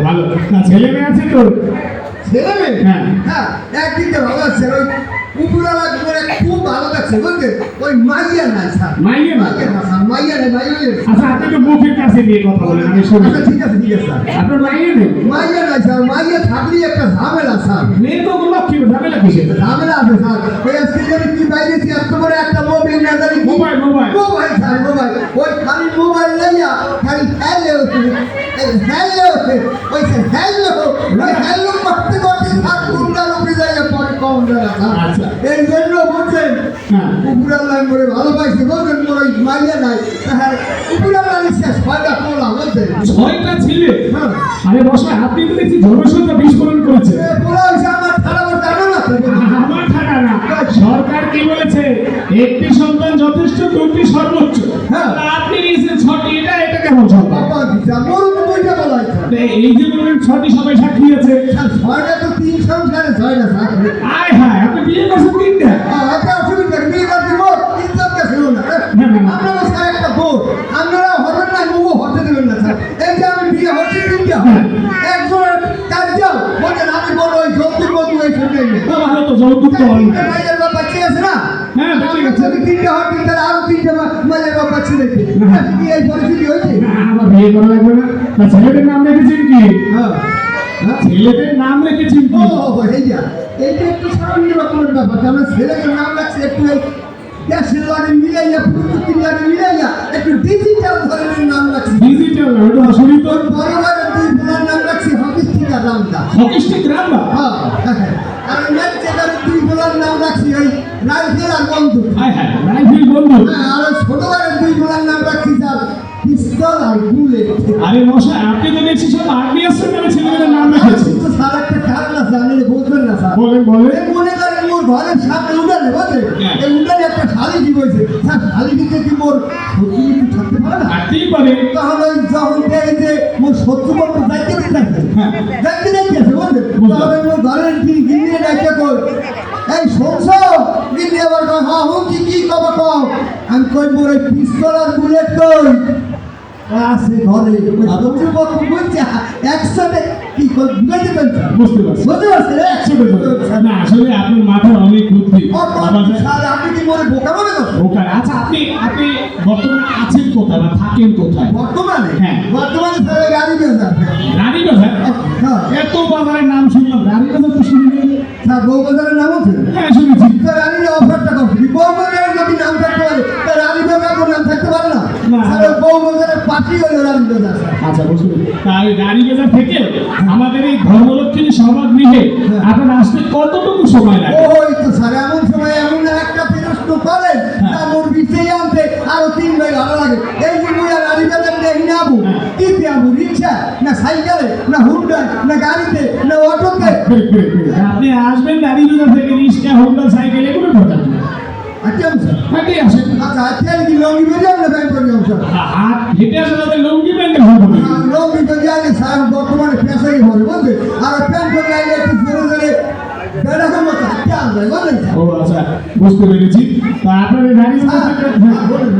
ভালো না, ছেলে মেয়ে আছে তো? ছেলে মেয়ে? হ্যাঁ হ্যাঁ, একদিকে ভালো আছে, ওই উপরওয়ালা করে খুব ভালো লাগছে বুঝলেন, ওই মাইয়া নাই স্যার, মাইয়া না? না স্যার, মাইয়া নেই, মাইয়া নেই। আচ্ছা আপনি তো মুখের কাছে দিয়ে কথা বলেন, আমি শুনি। আচ্ছা ঠিক আছে স্যার, আপনার মাইয়া নেই? মাইয়া নাই স্যার, মাইয়া থাকলেই একটা ঝামেলা স্যার। মেয়ে তো লক্ষ্মী, ঝামেলা কিসের? ঝামেলা আছে স্যার, ওই আজকে যদি কি বাইরেছি এত বড় একটা মোবাইল না জানি কি? Mobile mobile mobile sir, mobile, ওই খালি মোবাইল লইয়া খালি হ্যালো হ্যালো, ওই হ্যালো হ্যালো করতে করতে স্যার কুন্ডার উপরে যাইয়া পরে কম জায়গা স্যার। আচ্ছা। এই জন্য বলছেন হ্যাঁ উপরাল্লাহ করে ভালোবাসি বলছেন, মোর ওই মাইয়া নাই, হ্যাঁ উপরাল্লাহ নিশ্চয় ছয়টা পোলা বলছেন। 6টা ছেলে? হ্যাঁ, আরে বসা, আপনি তো দেখছি ধর্মসংখ্যা বিস্ফোরণ করেছে। পোলা হয়েছে আমার খারাপ জানো না তো? আমার টাকা না, সরকার কি বলেছে? একটি সন্তান যথেষ্ট, দুটি সর্বোচ্চ। হ্যাঁ। তা আপনি নিয়েছেন 6টি, এটা কেমন সন্তান? বাবা দিশা মোর তো বইটা বলা হয়েছে এই যে বললেন 6টি, সবাই সাক্ষী আছে। স্যার, ছয়টা তো 3 সংসারে ছয়টা স্যার। আয় হায়, আপনি বিয়ে করছেন 3টা? একটা অসুবিধা বিয়ে করতে মোর ইজ্জতটা ছিল না। আপনারা স্যার একটা ভোট, আপনারা হবেন না, মুগো হতে দেবেন না স্যার। এই যে আমি বিয়ে হচ্ছে 3টা, একজন কাজটাও বলেন আমি বড় ওই যৌতুক বন্ধু এই শুনে ভালো তো, যৌতুক তো হল। মাইয়ের বাবা চেয়ে আছে না? হ্যাঁ বেঁচে গেছে। যদি 3টা হয় তাহলে আরো 3টা মাইয়ের বাবা ছেলে কি এই পরিস্থিতি হয়েছে? আমার বিয়ে করা লাগবে না। তা ছেলেদের নাম রেখেছেন কি? হ্যাঁ হ্যাঁ, ছেলেদের নাম রেখেছেন কি? এইটা একটু সামান্য রকমের ব্যাপার, আমার ছেলেকে নাম রাখছে একটু গ্যাসের লাগে মিলাইয়া, প্রযুক্তির লাগে মিলাইয়া একটু ডিজিটাল ধরনের নাম রাখছি। ডিজিটাল না, ওটা আসলেই তো বড় বড় 2 বোনের নাম রাখছি হকিস্টিকা নামটা। হকিস্টিক রান্না। হ্যাঁ, আর ম্যাচেকার 2 বোনের নাম রাখছি ওই রাইফেল আর বন্দুক। হায় হায়, রাইফেল বন্ধু। হ্যাঁ, আর ওই ছোট বড় 2 বোনের নাম রাখছি তার পিস্তল আর বুলেট। আরে মশা, আপনি তো দেখছি সব আর্মি আছে, মানে ছেলেদের নাম রেখেছে। তো স্যার একটা কারণ জানলে বলবেন না স্যার। বলেন বলেন। এই মনে করেন মোর ঘরের সামনে উঠানে বুঝলেন, হ্যাঁ। এই উঠানে একটা শালি কি বলছে স্যার, শালি দিতে কি মোর শত্রু কি থাকতে পারে না? থাকতেই পারে। তাহলে ওই যখন দেখে যে মোর শত্রু বন্ধু যাইতে যাইতে হ্যাঁ। যাইতে যাইতেছে বুঝলেন, তাহলে মোর ঘরের গিন্নি ডাইতে কই এই শুনছো? গিন্নি আবার কয় হ্যাঁ হুঁকি কি কব কও? আমি কই মোর এই পিস্তল আর বুলেট কই আছে ঘরে। শত্রু বন্ধু বলছে একসাথে কি কই বুঝাইতে পারছো? বুঝতে পারছি। বুঝতে পারছি রে? 100%। না আসলে আপনার মাথায় অনেক বুদ্ধি। স্যার আপনি কি মোরে বোকা মনে করছেন? ওকে, আচ্ছা আপনি আপনি বর্তমানে আছেন কোথায় বা থাকেন কোথায়? বর্তমানে হ্যাঁ। বর্তমানে স্যার গাড়ি বেজার। রানীবাজার? হ্যাঁ, এত বাজারের নাম শুনলাম, রানীবাজার তো শুনিনি। স্যার বউবাজারের নাম আছে? হ্যাঁ শুনেছি। স্যার রানীর অফারটা করছি, বউবাজারের যদি নাম থাকতে পারে তা রানী বাজার কোনো নাম থাকতে পারে না? না। স্যার ওই বউবাজারের পাশেই হলো রানী বাজার স্যার। আচ্ছা বুঝলি, তাই রানীবাজার থেকে আমাদের এই ধর্মলক্ষ্মী সভাগৃহে আপনার আসতে কতটুকু সময় লাগে? ওই তো স্যার এমন সময় এমন একটা প্রশ্ন করেন তা মোর বিষয় আনতে আরো 3 ভাই ভালো লাগে। এই যে মুই আর রানী বাজার দেখি না আবু কি আবু, রিক্সা না সাইকেলে না হুন্ডা না গাড়িতে না অটোতে? আপনি আসবেন রানীবাজার থেকে রিক্সা, হোন্ডা, সাইকেল এগুলো ঢোকান। আচ্ছা স্যার, হাঁটে আসেন। আচ্ছা আচ্ছা কি লঙ্গি বেজে আমরা ব্যাংক করে যাবো স্যার? হাট হেঁটে আসলে তাদের লঙ্গি প্যান্টে হবে। লঙ্গি বেজে আগে স্যার বর্তমানে পেশাই হবে বুঝলেন, আর প্যান্ট করে আগে একটু জোরে জোরে বেড়াকে মতো হাঁটতে আসবে বুঝলেন স্যার? ও আচ্ছা, বুঝতে পেরেছি। তা আপনার এই রানীবাজার থেকে বলেন